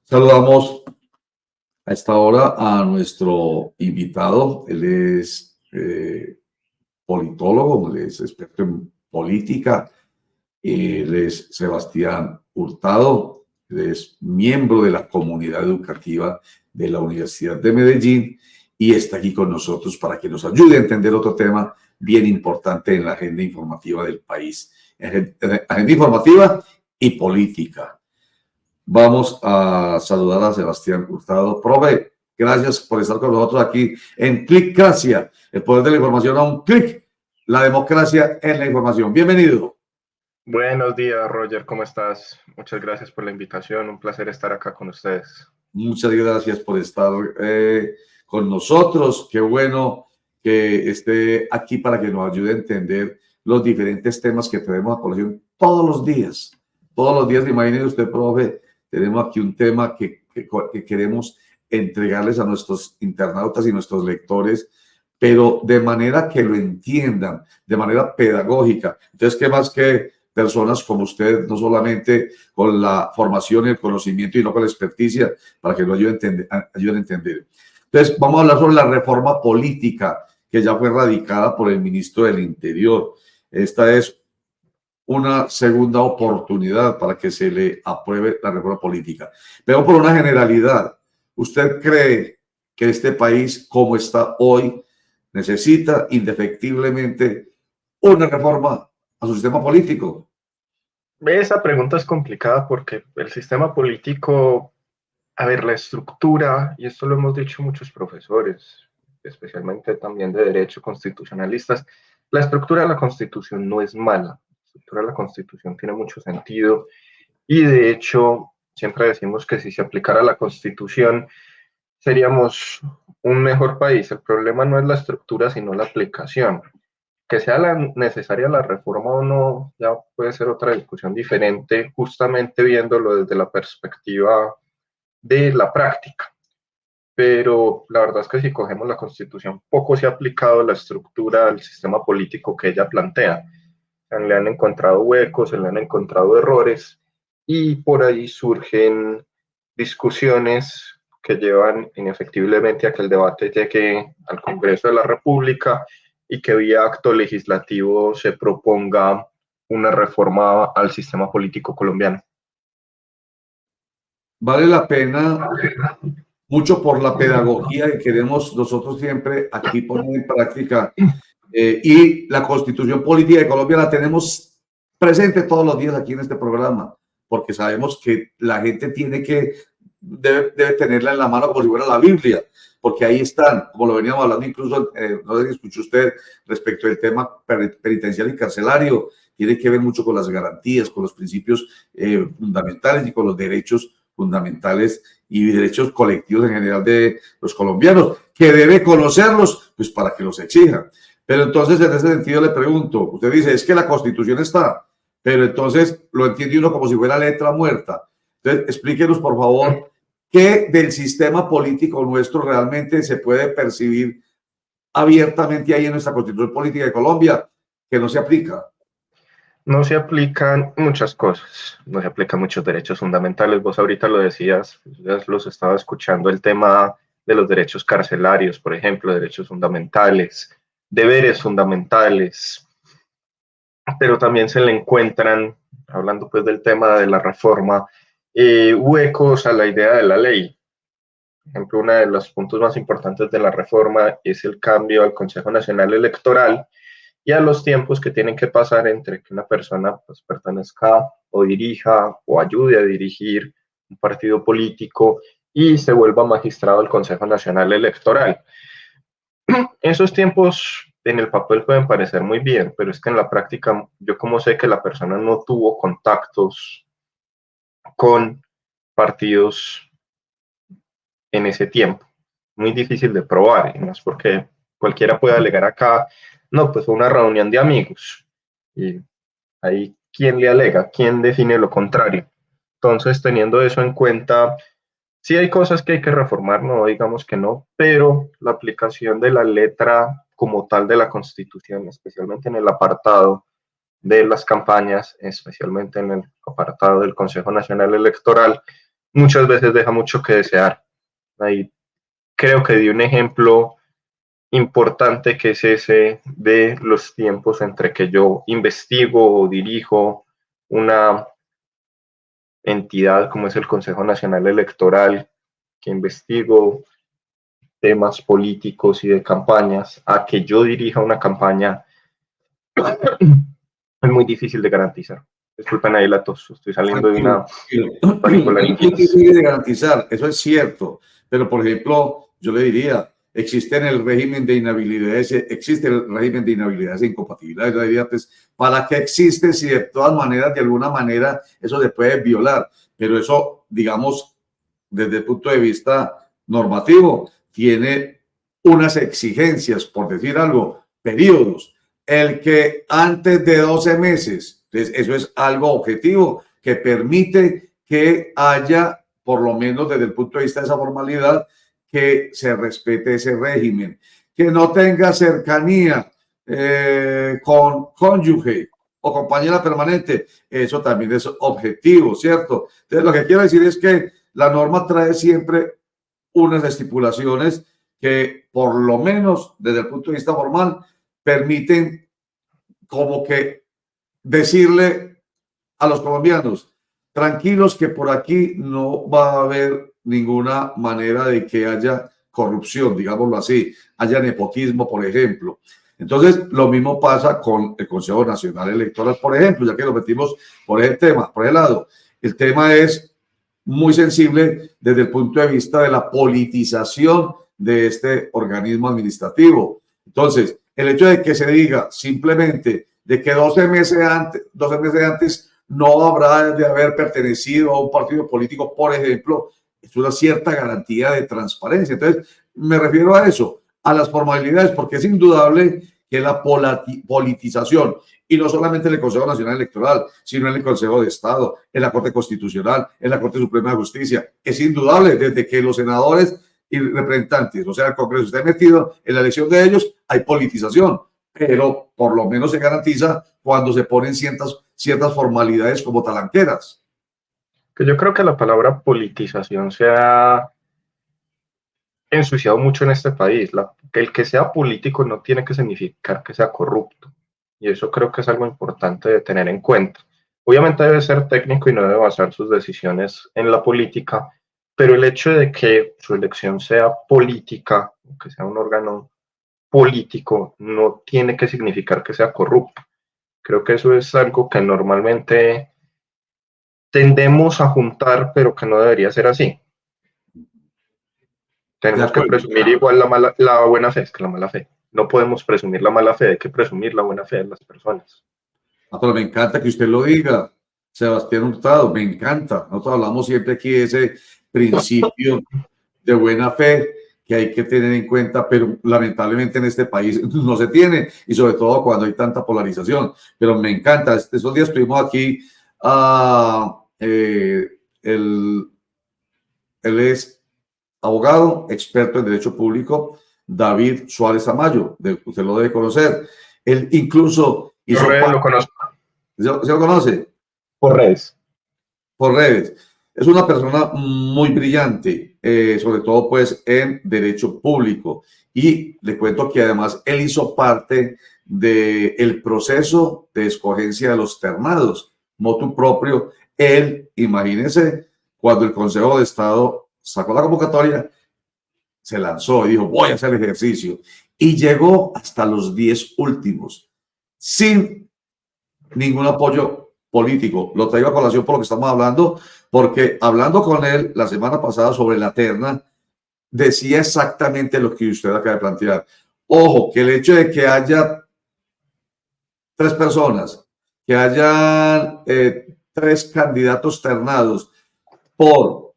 Saludamos a esta hora a nuestro invitado. Él es politólogo, él es experto en política. Él es Sebastián Hurtado, él es miembro de la comunidad educativa de la Universidad de Medellín y está aquí con nosotros para que nos ayude a entender otro tema bien importante en la agenda informativa del país. Agenda informativa y política. Vamos a saludar a Sebastián Hurtado. Profe, gracias por estar con nosotros aquí en Clicracia, el poder de la información a un clic, la democracia en la información. Bienvenido. Buenos días, Roger, ¿cómo estás? Muchas gracias por la invitación, un placer estar acá con ustedes. Muchas gracias por estar con nosotros. Qué bueno que esté aquí para que nos ayude a entender los diferentes temas que traemos a colación todos los días. Todos los días, imagínese usted, profe, tenemos aquí un tema que queremos entregarles a nuestros internautas y nuestros lectores, pero de manera que lo entiendan, de manera pedagógica. Entonces, ¿qué más que personas como usted, no solamente con la formación y el conocimiento, y no con la experticia, para que lo ayuden a entender? Entonces, vamos a hablar sobre la reforma política que ya fue radicada por el ministro del Interior. Esta es una segunda oportunidad para que se le apruebe la reforma política. Pero por una generalidad, ¿usted cree que este país, como está hoy, necesita indefectiblemente una reforma a su sistema político? Esa pregunta es complicada porque el sistema político, a ver, la estructura, y esto lo hemos dicho muchos profesores, especialmente también de derecho constitucionalistas, la estructura de la Constitución no es mala, la estructura de la Constitución tiene mucho sentido y de hecho siempre decimos que si se aplicara la Constitución seríamos un mejor país. El problema no es la estructura, sino la aplicación. Que sea necesaria la reforma o no, ya puede ser otra discusión diferente, justamente viéndolo desde la perspectiva de la práctica. Pero la verdad es que si cogemos la Constitución, poco se ha aplicado la estructura del sistema político que ella plantea. Le han encontrado huecos, se le han encontrado errores y por ahí surgen discusiones que llevan inefectiblemente a que el debate llegue al Congreso de la República y que vía acto legislativo se proponga una reforma al sistema político colombiano. Vale la pena mucho por la pedagogía que queremos nosotros siempre aquí poner en práctica. Y la Constitución Política de Colombia la tenemos presente todos los días aquí en este programa, porque sabemos que la gente debe tenerla en la mano como si fuera la Biblia, porque ahí están, como lo veníamos hablando incluso, no sé si escuchó usted respecto del tema penitenciario y carcelario, tiene que ver mucho con las garantías, con los principios fundamentales y con los derechos fundamentales y derechos colectivos en general de los colombianos, que debe conocerlos, pues para que los exijan. Pero entonces, en ese sentido, le pregunto, usted dice, es que la Constitución está, pero entonces lo entiende uno como si fuera letra muerta. Entonces, explíquenos, por favor, qué del sistema político nuestro realmente se puede percibir abiertamente ahí en nuestra Constitución Política de Colombia, que no se aplica. No se aplican muchas cosas, no se aplican muchos derechos fundamentales. Vos ahorita lo decías, ya los estaba escuchando, el tema de los derechos carcelarios, por ejemplo, derechos fundamentales, deberes fundamentales, pero también se le encuentran, hablando pues del tema de la reforma, huecos a la idea de la ley. Por ejemplo, uno de los puntos más importantes de la reforma es el cambio al Consejo Nacional Electoral y a los tiempos que tienen que pasar entre que una persona pues, pertenezca o dirija o ayude a dirigir un partido político y se vuelva magistrado del Consejo Nacional Electoral. Esos tiempos en el papel pueden parecer muy bien, pero es que en la práctica yo como sé que la persona no tuvo contactos con partidos en ese tiempo. Muy difícil de probar, y no es porque cualquiera puede alegar acá, no, pues fue una reunión de amigos. Y ahí, ¿quién le alega? ¿Quién define lo contrario? Entonces, teniendo eso en cuenta, sí hay cosas que hay que reformar, no digamos que no, pero la aplicación de la letra como tal de la Constitución, especialmente en el apartado de las campañas, especialmente en el apartado del Consejo Nacional Electoral, muchas veces deja mucho que desear. Ahí creo que di un ejemplo importante que es ese de los tiempos entre que yo investigo o dirijo una entidad como es el Consejo Nacional Electoral, que investigo temas políticos y de campañas, a que yo dirija una campaña, es muy difícil de garantizar. Disculpen ahí la tos, estoy saliendo de Tranquilo, una tranquilo. Es muy panicolaringitis. difícil de garantizar, eso es cierto, pero por ejemplo, yo le diría, existe en el régimen de inhabilidades, existe el régimen de inhabilidades e incompatibilidades. Yo diría, pues, ¿para qué existe si de todas maneras, de alguna manera, eso se puede violar? Pero eso, digamos, desde el punto de vista normativo, tiene unas exigencias, por decir algo, periodos. El que antes de 12 meses, eso es algo objetivo que permite que haya, por lo menos desde el punto de vista de esa formalidad, que se respete ese régimen, que no tenga cercanía con cónyuge o compañera permanente, eso también es objetivo, ¿cierto? Entonces, lo que quiero decir es que la norma trae siempre unas estipulaciones que, por lo menos desde el punto de vista formal, permiten como que decirle a los colombianos, tranquilos que por aquí no va a haber ninguna manera de que haya corrupción, digámoslo así, haya nepotismo, por ejemplo. Entonces, lo mismo pasa con el Consejo Nacional Electoral, por ejemplo, ya que lo metimos por ese tema, por ese lado. El tema es muy sensible desde el punto de vista de la politización de este organismo administrativo. Entonces, el hecho de que se diga simplemente de que 12 meses antes no habrá de haber pertenecido a un partido político, por ejemplo, es una cierta garantía de transparencia. Entonces, me refiero a eso, a las formalidades, porque es indudable que la politización, y no solamente en el Consejo Nacional Electoral, sino en el Consejo de Estado, en la Corte Constitucional, en la Corte Suprema de Justicia, es indudable desde que los senadores y representantes, o sea, el Congreso esté metido en la elección de ellos, hay politización, pero por lo menos se garantiza cuando se ponen ciertas formalidades como talanqueras. Que yo creo que la palabra politización se ha ensuciado mucho en este país. El que sea político no tiene que significar que sea corrupto. Y eso creo que es algo importante de tener en cuenta. Obviamente debe ser técnico y no debe basar sus decisiones en la política, pero el hecho de que su elección sea política, que sea un órgano político, no tiene que significar que sea corrupto. Creo que eso es algo que normalmente tendemos a juntar, pero que no debería ser así. Tenemos que presumir igual la buena fe, es que la mala fe. No podemos presumir la mala fe, hay que presumir la buena fe de las personas. Ah, pero me encanta que usted lo diga, Sebastián Hurtado, me encanta. Nosotros hablamos siempre aquí de ese principio de buena fe que hay que tener en cuenta, pero lamentablemente en este país no se tiene, y sobre todo cuando hay tanta polarización. Pero me encanta. Estos días estuvimos aquí, él es abogado, experto en derecho público, David Suárez Amayo, usted lo debe conocer. Él incluso hizo Lo conozco. ¿Se lo conoce? Por redes. Por redes. Es una persona muy brillante, sobre todo pues en derecho público. Y le cuento que además él hizo parte del proceso de escogencia de los ternados, motu propio. Él, imagínense, cuando el Consejo de Estado sacó la convocatoria, se lanzó y dijo, voy a hacer el ejercicio. Y llegó hasta los 10 últimos, sin ningún apoyo político. Lo traigo a colación por lo que estamos hablando, porque hablando con él la semana pasada sobre la terna, decía exactamente lo que usted acaba de plantear. Ojo, que el hecho de que haya 3 personas, que hayan 3 candidatos ternados por,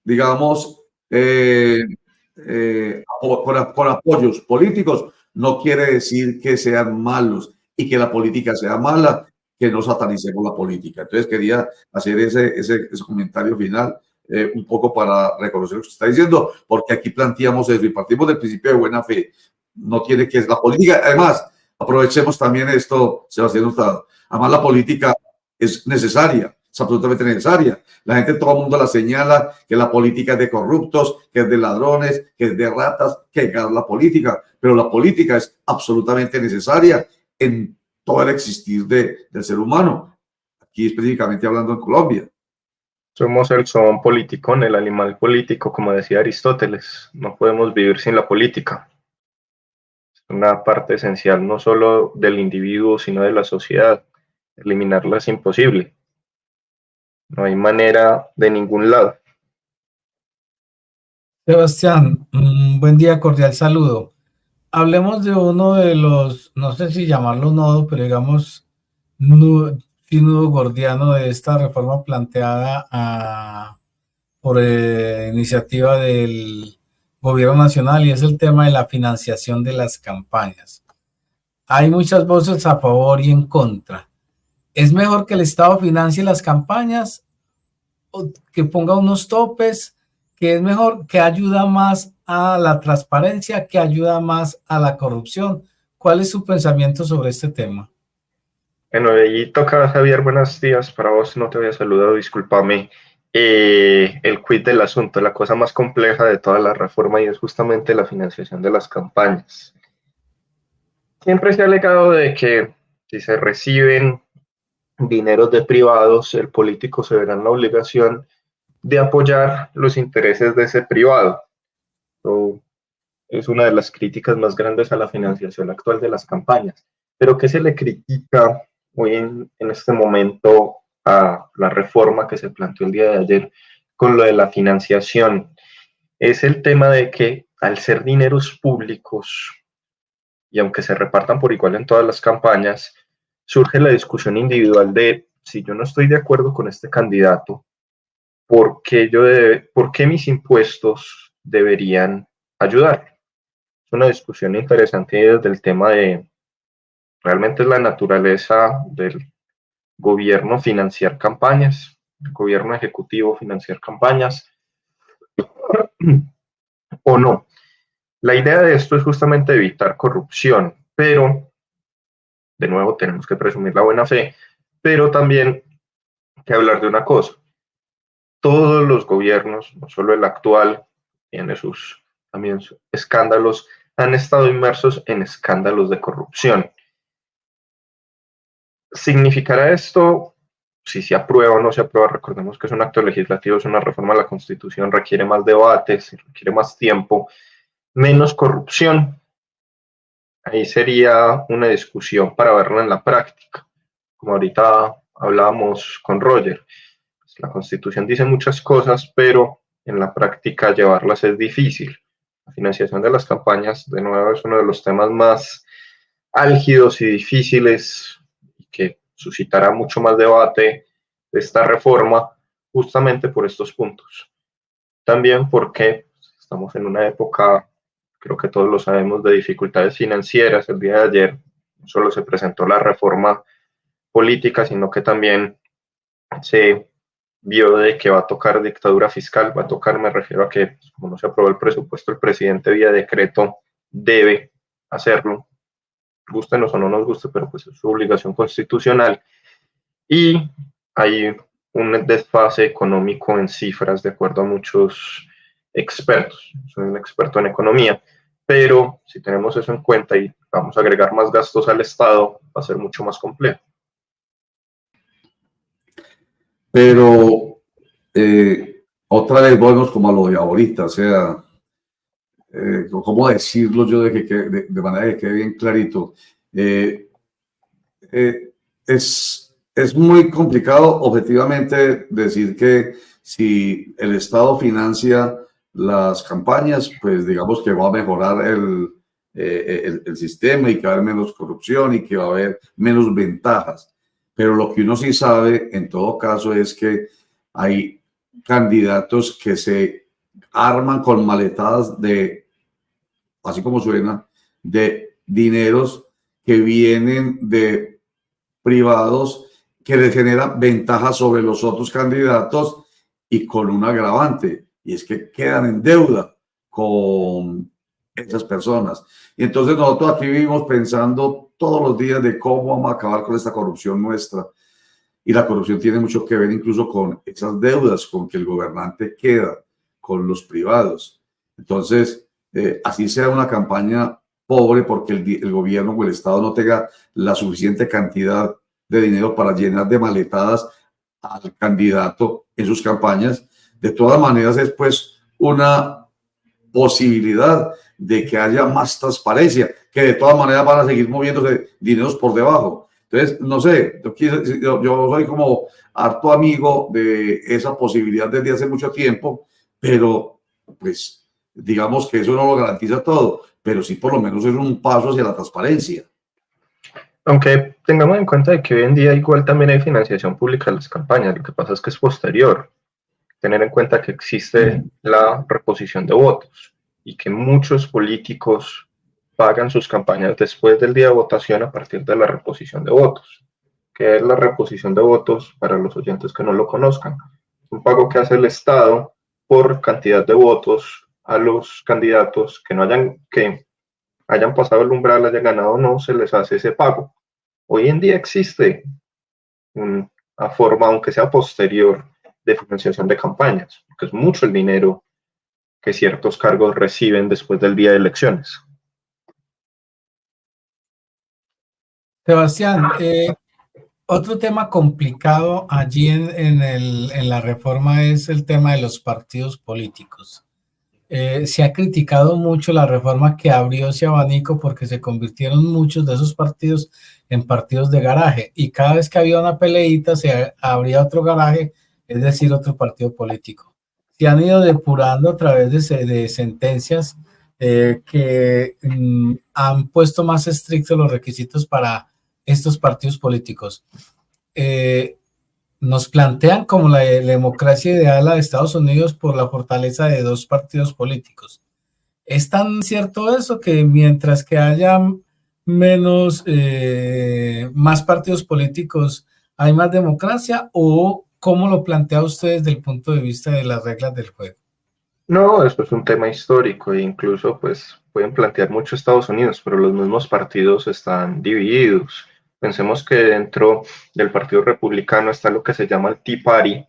digamos, por apoyos políticos, no quiere decir que sean malos y que la política sea mala, que no satanicemos la política. Entonces quería hacer ese comentario final, un poco para reconocer lo que usted está diciendo, porque aquí planteamos eso y partimos del principio de buena fe. No tiene que ser la política. Además, aprovechemos también esto, Sebastián Hurtado. Además, la política es necesaria. es absolutamente necesaria. La gente, todo el mundo la señala, que la política es de corruptos, que es de ladrones, que es de ratas, que es la política, pero la política es absolutamente necesaria en todo el existir del ser humano, aquí específicamente hablando en Colombia. Somos el zoon politikon, el animal político, como decía Aristóteles. No podemos vivir sin la política. Es una parte esencial no solo del individuo, sino de la sociedad. Eliminarla es imposible. No hay manera de ningún lado. Sebastián, un buen día, cordial saludo. Hablemos de uno de los, no sé si llamarlo nodo, pero digamos, nudo gordiano de esta reforma planteada por iniciativa del Gobierno Nacional, y es el tema de la financiación de las campañas. Hay muchas voces a favor y en contra. ¿Es mejor que el Estado financie las campañas o que ponga unos topes? ¿Que es mejor, que ayuda más a la transparencia, que ayuda más a la corrupción? ¿Cuál es su pensamiento sobre este tema? Bueno, ahí toca, Javier, buenos días. Para vos no te había saludado, discúlpame. El quid del asunto, la cosa más compleja de toda la reforma, y es justamente la financiación de las campañas. Siempre se ha alegado de que si se reciben dineros de privados, el político se verá en la obligación de apoyar los intereses de ese privado. So, es una de las críticas más grandes a la financiación actual de las campañas. Pero ¿qué se le critica hoy en este momento a la reforma que se planteó el día de ayer con lo de la financiación? Es el tema de que al ser dineros públicos, y aunque se repartan por igual en todas las campañas, surge la discusión individual de si yo no estoy de acuerdo con este candidato, ¿por qué mis impuestos deberían ayudar? Es una discusión interesante desde el tema de realmente es la naturaleza del gobierno financiar campañas, el gobierno ejecutivo financiar campañas o no. La idea de esto es justamente evitar corrupción, pero de nuevo tenemos que presumir la buena fe, pero también que hablar de una cosa. Todos los gobiernos, no solo el actual, tiene sus también sus escándalos, han estado inmersos en escándalos de corrupción. ¿Significará esto, si se aprueba o no se aprueba? Recordemos que es un acto legislativo, es una reforma a la Constitución, requiere más debates, requiere más tiempo, menos corrupción. Ahí sería una discusión para verla en la práctica. Como ahorita hablábamos con Roger, pues la Constitución dice muchas cosas, pero en la práctica llevarlas es difícil. La financiación de las campañas, de nuevo, es uno de los temas más álgidos y difíciles y que suscitará mucho más debate de esta reforma justamente por estos puntos. También porque estamos en una época, creo que todos lo sabemos, de dificultades financieras. El día de ayer no solo se presentó la reforma política, sino que también se vio de que va a tocar dictadura fiscal. Va a tocar, me refiero a que como no se aprobó el presupuesto, el presidente vía decreto debe hacerlo, gústenos o no nos guste, pero pues es su obligación constitucional. Y hay un desfase económico en cifras, de acuerdo a muchos expertos. Soy un experto en economía, pero si tenemos eso en cuenta y vamos a agregar más gastos al Estado, va a ser mucho más complejo. Pero otra vez volvemos como a lo de ahorita, o sea, ¿cómo decirlo yo de manera que quede bien clarito? Es muy complicado objetivamente decir que si el Estado financia las campañas, pues digamos que va a mejorar el sistema y que va a haber menos corrupción y que va a haber menos ventajas. Pero lo que uno sí sabe en todo caso es que hay candidatos que se arman con maletadas de, así como suena, de dineros que vienen de privados que les generan ventajas sobre los otros candidatos y con un agravante, y es que quedan en deuda con esas personas. Y entonces nosotros aquí vivimos pensando todos los días de cómo vamos a acabar con esta corrupción nuestra. y la corrupción tiene mucho que ver incluso con esas deudas con que el gobernante queda con los privados. Entonces, así sea una campaña pobre porque el gobierno o el Estado no tenga la suficiente cantidad de dinero para llenar de maletadas al candidato en sus campañas, de todas maneras es pues una posibilidad de que haya más transparencia, que de todas maneras van a seguir moviéndose dineros por debajo. Entonces, no sé, yo soy como harto amigo de esa posibilidad desde hace mucho tiempo, pero pues digamos que eso no lo garantiza todo, pero sí por lo menos es un paso hacia la transparencia. Aunque tengamos en cuenta de que hoy en día igual también hay financiación pública de las campañas, lo que pasa es que es posterior. Tener en cuenta que existe la reposición de votos y que muchos políticos pagan sus campañas después del día de votación a partir de la reposición de votos. ¿Qué es la reposición de votos para los oyentes que no lo conozcan? Un pago que hace el Estado por cantidad de votos a los candidatos que hayan pasado el umbral, hayan ganado o no, se les hace ese pago. Hoy en día existe una forma, aunque sea posterior, de financiación de campañas, porque es mucho el dinero que ciertos cargos reciben después del día de elecciones. Sebastián, otro tema complicado allí en la reforma es el tema de los partidos políticos. Se ha criticado mucho la reforma que abrió ese abanico porque se convirtieron muchos de esos partidos en partidos de garaje y cada vez que había una peleita se abría otro garaje, es decir, otro partido político. Se han ido depurando a través de sentencias que han puesto más estrictos los requisitos para estos partidos políticos. Nos plantean como la democracia ideal a Estados Unidos por la fortaleza de dos partidos políticos. ¿Es tan cierto eso que mientras que haya más partidos políticos hay más democracia, o cómo lo plantea usted desde el punto de vista de las reglas del juego? No, esto es un tema histórico e incluso pues pueden plantear mucho Estados Unidos, pero los mismos partidos están divididos. Pensemos que dentro del Partido Republicano está lo que se llama el Tea Party,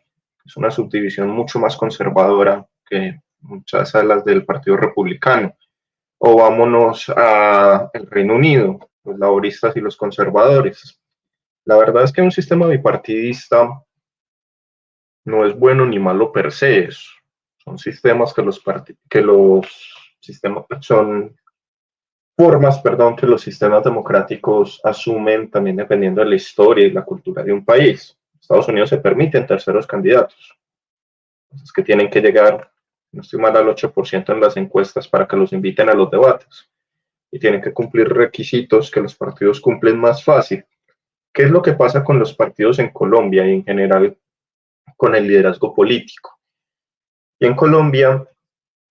es una subdivisión mucho más conservadora que muchas alas del Partido Republicano. O vámonos al Reino Unido, los laboristas y los conservadores. La verdad es que un sistema bipartidista no es bueno ni malo per se, son sistemas son formas, perdón, que los sistemas democráticos asumen también dependiendo de la historia y la cultura de un país. Estados Unidos se permiten terceros candidatos, es que tienen que llegar, no estoy mal, al 8% en las encuestas para que los inviten a los debates y tienen que cumplir requisitos que los partidos cumplen más fácil. ¿Qué es lo que pasa con los partidos en Colombia y en general con el liderazgo político? Y en Colombia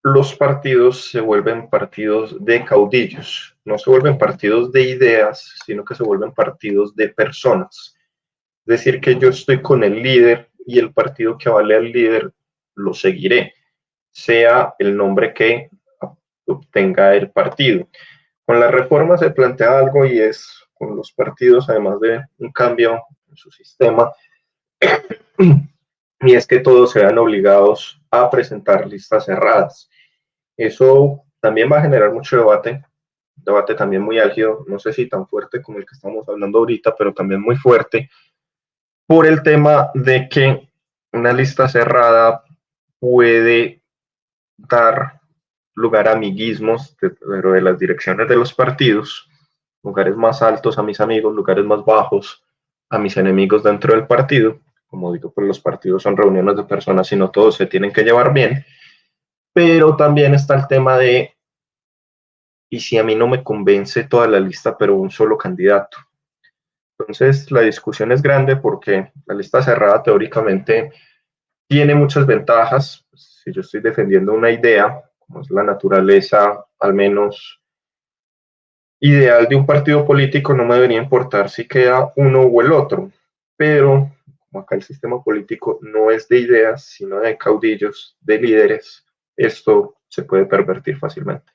los partidos se vuelven partidos de caudillos, no se vuelven partidos de ideas, sino que se vuelven partidos de personas. Es decir, que yo estoy con el líder y el partido que avale al líder lo seguiré, sea el nombre que obtenga el partido. Con la reforma se plantea algo y es con los partidos, además de un cambio en su sistema, y es que todos se vean obligados a presentar listas cerradas. Eso también va a generar mucho debate también muy álgido, no sé si tan fuerte como el que estamos hablando ahorita, pero también muy fuerte, por el tema de que una lista cerrada puede dar lugar a amiguismos, pero de las direcciones de los partidos, lugares más altos a mis amigos, lugares más bajos a mis enemigos dentro del partido. Como digo, pues los partidos son reuniones de personas y no todos se tienen que llevar bien, pero también está el tema de, ¿y si a mí no me convence toda la lista, pero un solo candidato? Entonces, la discusión es grande porque la lista cerrada teóricamente tiene muchas ventajas. Si yo estoy defendiendo una idea, como es la naturaleza, al menos ideal de un partido político, no me debería importar si queda uno o el otro, pero como acá el sistema político no es de ideas, sino de caudillos, de líderes, esto se puede pervertir fácilmente.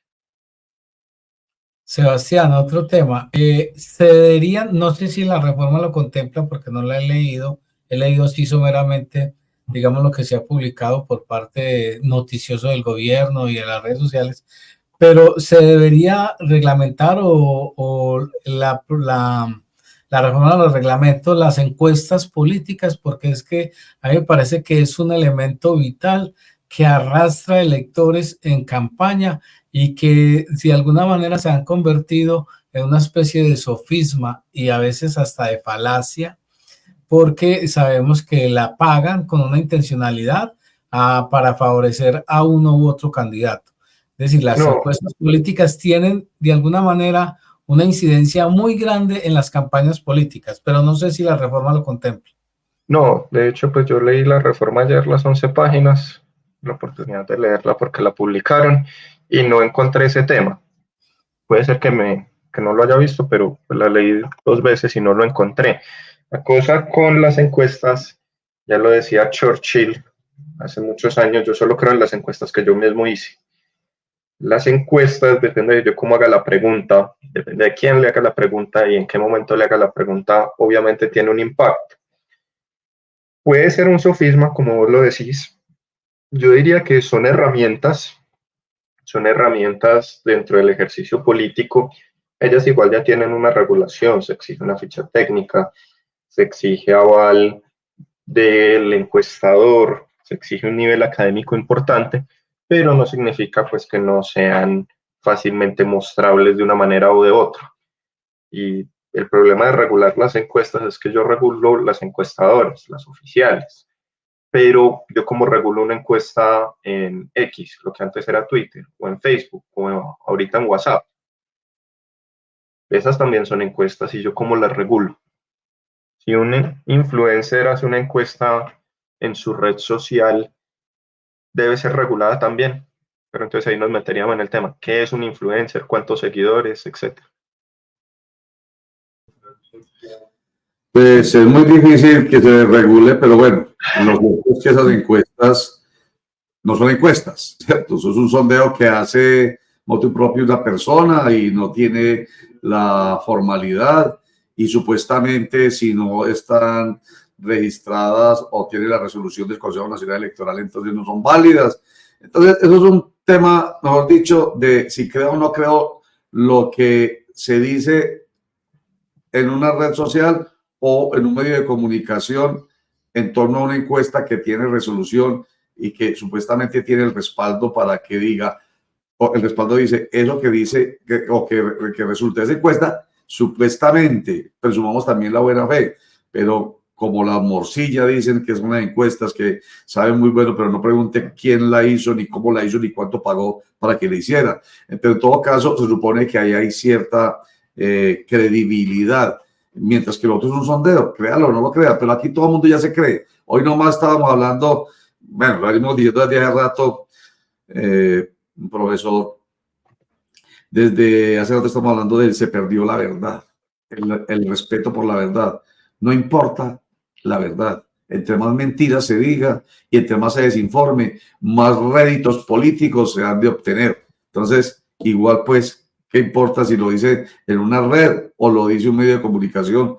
Sebastián, otro tema. Se deberían, no sé si la reforma lo contempla porque no la he leído he leído así someramente, digamos, lo que se ha publicado por parte noticioso del gobierno y de las redes sociales, pero se debería reglamentar o la reforma de los reglamentos, las encuestas políticas, porque es que a mí me parece que es un elemento vital que arrastra electores en campaña y que de alguna manera se han convertido en una especie de sofisma y a veces hasta de falacia, porque sabemos que la pagan con una intencionalidad para favorecer a uno u otro candidato. Es decir, las No, encuestas políticas tienen de alguna manera una incidencia muy grande en las campañas políticas, pero no sé si la reforma lo contempla. no, de hecho, pues yo leí la reforma ayer, las 11 páginas, la oportunidad de leerla porque la publicaron y no encontré ese tema. Puede ser que no lo haya visto, pero pues la leí 2 veces y no lo encontré. La cosa con las encuestas, ya lo decía Churchill hace muchos años, yo solo creo en las encuestas que yo mismo hice. Las encuestas, depende de yo cómo haga la pregunta, depende de quién le haga la pregunta y en qué momento le haga la pregunta, obviamente tiene un impacto. Puede ser un sofisma, como vos lo decís. Yo diría que son herramientas dentro del ejercicio político. Ellas igual ya tienen una regulación, se exige una ficha técnica, se exige aval del encuestador, se exige un nivel académico importante, pero no significa pues que no sean fácilmente mostrables de una manera o de otra. Y el problema de regular las encuestas es que yo regulo las encuestadoras, las oficiales, pero yo como regulo una encuesta en X, lo que antes era Twitter, o en Facebook, o ahorita en WhatsApp, esas también son encuestas y yo cómo las regulo. Si un influencer hace una encuesta en su red social, debe ser regulada también. Pero entonces ahí nos meteríamos en el tema. ¿Qué es un influencer? ¿Cuántos seguidores? Etcétera. Pues es muy difícil que se regule, pero bueno, lo cierto es que esas encuestas no son encuestas, ¿cierto? Eso es un sondeo que hace motu propio una persona y no tiene la formalidad y supuestamente si no están registradas o tienen la resolución del Consejo Nacional Electoral, entonces no son válidas. Entonces, eso es un tema, mejor dicho, de si creo o no creo lo que se dice en una red social o en un medio de comunicación en torno a una encuesta que tiene resolución y que supuestamente tiene el respaldo para que diga, o el respaldo dice, eso que dice, que resulte de esa encuesta, supuestamente, presumamos también la buena fe, pero como la morcilla dicen que son unas encuestas que saben muy bueno, pero no pregunte quién la hizo, ni cómo la hizo, ni cuánto pagó para que la hiciera. Entonces, en todo caso, se supone que ahí hay cierta credibilidad, mientras que el otro es un sondeo, créalo o no lo crea, pero aquí todo el mundo ya se cree. Hoy nomás estábamos hablando, bueno, lo venimos diciendo desde hace rato, un profesor, desde hace rato estamos hablando de se perdió la verdad, el respeto por la verdad. No importa la verdad. Entre más mentiras se diga y entre más se desinforme, más réditos políticos se han de obtener. Entonces, igual pues, ¿qué importa si lo dice en una red o lo dice un medio de comunicación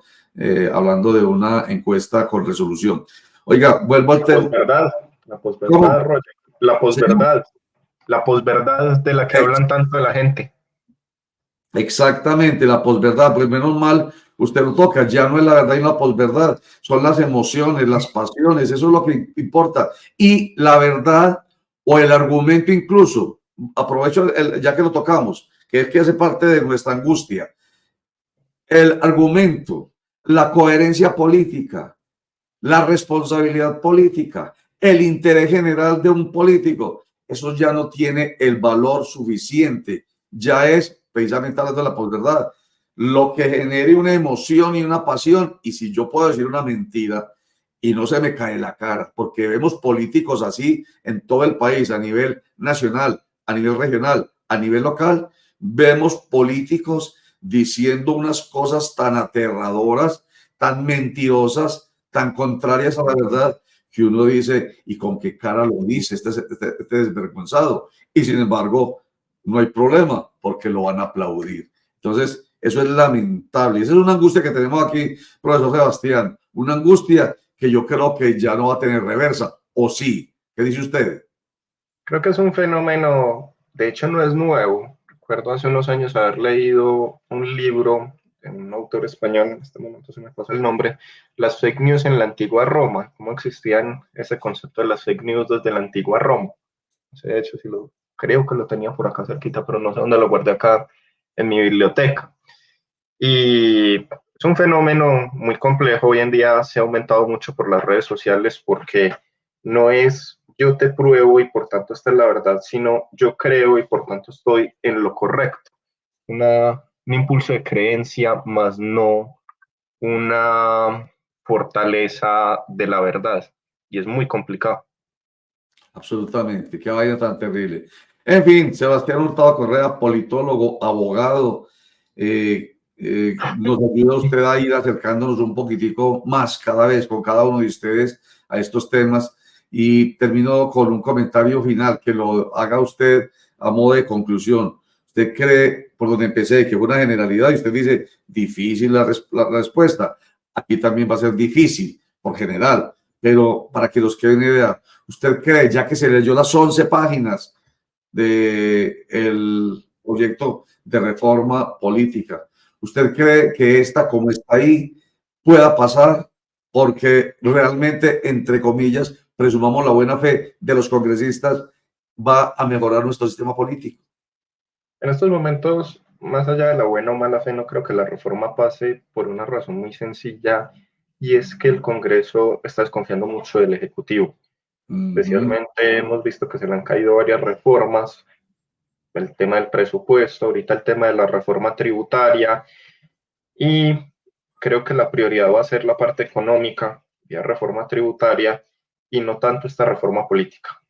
hablando de una encuesta con resolución? Oiga, vuelvo al tema. La posverdad, Roger, la posverdad. La posverdad de la que hablan tanto de la gente. Exactamente, la posverdad, pues menos mal, usted lo toca, ya no es la verdad y la posverdad, son las emociones, las pasiones, eso es lo que importa. Y la verdad o el argumento incluso, aprovecho ya que lo tocamos, que es que hace parte de nuestra angustia, el argumento, la coherencia política, la responsabilidad política, el interés general de un político, eso ya no tiene el valor suficiente, ya es precisamente hablando de la posverdad, lo que genere una emoción y una pasión, y si yo puedo decir una mentira y no se me cae la cara, porque vemos políticos así en todo el país, a nivel nacional, a nivel regional, a nivel local, vemos políticos diciendo unas cosas tan aterradoras, tan mentirosas, tan contrarias a la verdad, que uno dice, ¿y con qué cara lo dice este desvergonzado? Y sin embargo, no hay problema porque lo van a aplaudir. Entonces, eso es lamentable. Esa es una angustia que tenemos aquí, profesor Sebastián, una angustia que yo creo que ya no va a tener reversa, ¿o sí? ¿Qué dice usted? Creo que es un fenómeno, de hecho no es nuevo. Recuerdo hace unos años haber leído un libro de un autor español, en este momento se me pasa el nombre, las fake news en la antigua Roma, cómo existían ese concepto de las fake news desde la antigua Roma. No sé, de hecho, creo que lo tenía por acá cerquita, pero no sé dónde lo guardé acá en mi biblioteca. Y es un fenómeno muy complejo. Hoy en día se ha aumentado mucho por las redes sociales porque no es yo te pruebo y por tanto esta es la verdad, sino yo creo y por tanto estoy en lo correcto. Un impulso de creencia, más no una fortaleza de la verdad. Y es muy complicado. Absolutamente, qué vaina tan terrible. En fin, Sebastián Hurtado Correa, politólogo, abogado, nos ayuda usted a ir acercándonos un poquitico más cada vez con cada uno de ustedes a estos temas. Y termino con un comentario final que lo haga usted a modo de conclusión. ¿Usted cree, por donde empecé, que fue una generalidad y usted dice difícil la respuesta? Aquí también va a ser difícil por general, pero para que los quede una idea, ¿usted cree, ya que se leyó las 11 páginas del proyecto de reforma política, usted cree que esta, como está ahí, pueda pasar? Porque realmente, entre comillas, presumamos la buena fe de los congresistas, va a mejorar nuestro sistema político. En estos momentos, más allá de la buena o mala fe, no creo que la reforma pase por una razón muy sencilla, y es que el Congreso está desconfiando mucho del Ejecutivo. Especialmente hemos visto que se le han caído varias reformas, el tema del presupuesto, ahorita el tema de la reforma tributaria, y creo que la prioridad va a ser la parte económica, vía reforma tributaria, y no tanto esta reforma política.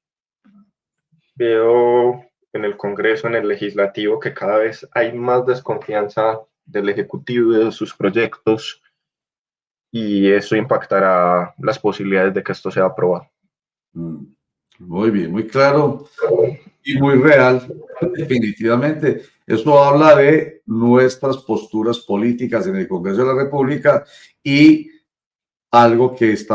Veo en el Congreso, en el Legislativo, que cada vez hay más desconfianza del Ejecutivo y de sus proyectos, y eso impactará las posibilidades de que esto sea aprobado. Muy bien, muy claro y muy real, definitivamente. Eso habla de nuestras posturas políticas en el Congreso de la República y algo que es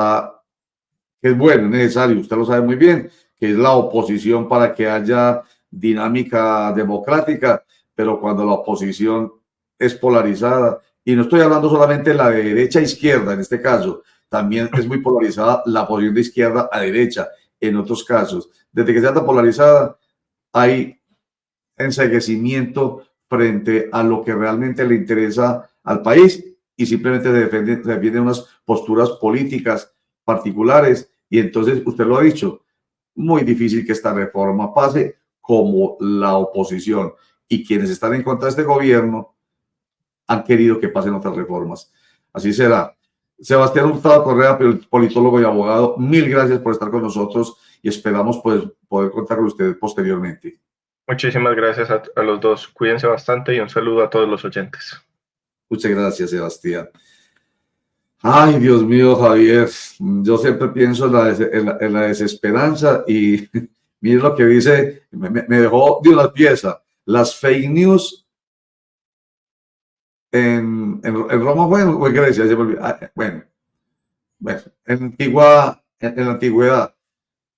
bueno, necesario, usted lo sabe muy bien, que es la oposición para que haya dinámica democrática, pero cuando la oposición es polarizada, y no estoy hablando solamente de la de derecha a izquierda en este caso, también es muy polarizada la posición de izquierda a derecha en otros casos. Desde que se anda polarizada, hay enceguecimiento frente a lo que realmente le interesa al país y simplemente se defienden unas posturas políticas particulares, y entonces usted lo ha dicho, muy difícil que esta reforma pase como la oposición y quienes están en contra de este gobierno han querido que pasen otras reformas. Así será. Sebastián Hurtado Correa, politólogo y abogado, mil gracias por estar con nosotros y esperamos poder contar con usted posteriormente. Muchísimas gracias a los dos. Cuídense bastante y un saludo a todos los oyentes. Muchas gracias, Sebastián. Ay, Dios mío, Javier, yo siempre pienso en la desesperanza y mire lo que dice, me dejó de una pieza. Las fake news en Roma fue o en Grecia, bueno, en la antigüedad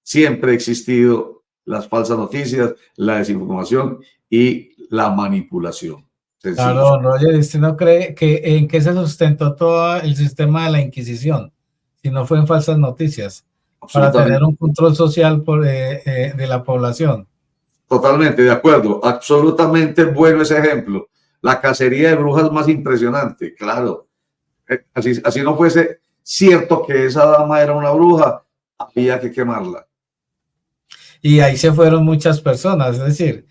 siempre ha existido las falsas noticias, la desinformación y la manipulación. Sencillo. Claro, Roger, ¿usted no cree que en qué se sustentó todo el sistema de la Inquisición? Si no fue en falsas noticias, para tener un control social de la población. Totalmente de acuerdo, absolutamente bueno ese ejemplo. La cacería de brujas más impresionante, claro. Así no fuese cierto que esa dama era una bruja, había que quemarla. Y ahí se fueron muchas personas, es decir,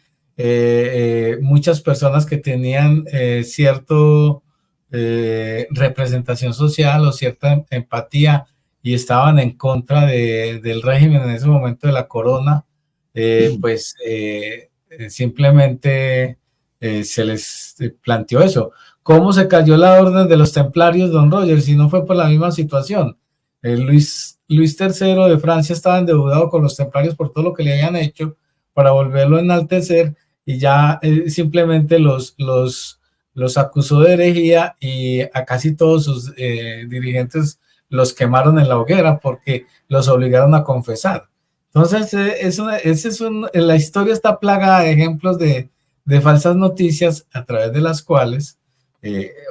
muchas personas que tenían cierta representación social o cierta empatía y estaban en contra del régimen en ese momento de la corona, pues simplemente se les planteó eso. ¿Cómo se cayó la orden de los templarios, don Roger, si no fue por la misma situación? Luis III de Francia estaba endeudado con los templarios por todo lo que le habían hecho para volverlo a enaltecer, y ya simplemente los acusó de herejía, y a casi todos sus dirigentes los quemaron en la hoguera porque los obligaron a confesar. Entonces, la historia está plagada de ejemplos de falsas noticias a través de las cuales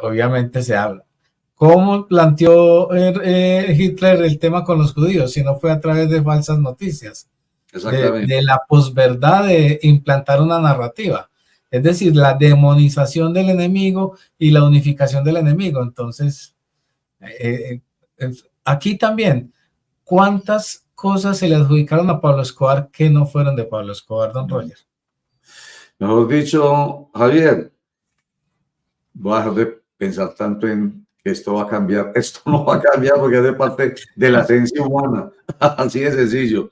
obviamente se habla. ¿Cómo planteó Hitler el tema con los judíos si no fue a través de falsas noticias? De la posverdad de implantar una narrativa. Es decir, la demonización del enemigo y la unificación del enemigo. Entonces, aquí también, ¿cuántas cosas se le adjudicaron a Pablo Escobar que no fueron de Pablo Escobar, don Roger? Mejor dicho, Javier, voy a dejar de pensar tanto en que esto va a cambiar. Esto no va a cambiar porque es de parte de la esencia humana. Así de sencillo.